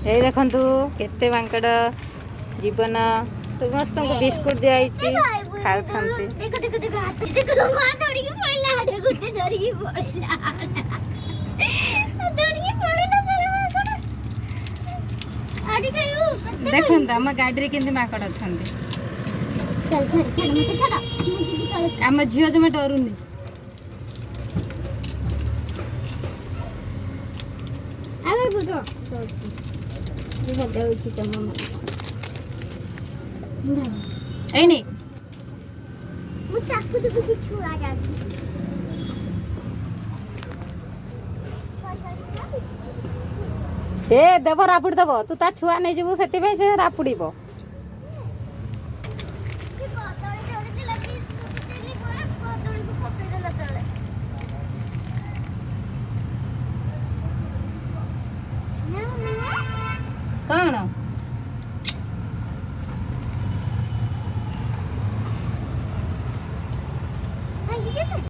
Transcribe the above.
ये देखंतु केते मांकड़ जीवन समस्त को बिस्कुट दिया खाउछंती। देखो देखो देखो हाथ देखो मां धरी के पड़ला हाडे गुटे धरी के पड़ला धरी के पड़ला तेरे मांकड़ आडी खाइबू देखंत हम गाडी रे केंती मांकड़ अछंती। चल चल चल मते छड़ा मुझे भी चल हम झियो जमे डरुनी। आगे बुटो देखा देउची त मम्मा ए नहीं मु चाकू दे कुछ छुआ जाती ए देव रापुड़ देव तू ता छुआ नहीं जीवु सेति पे से रापुड़ीबो। कौन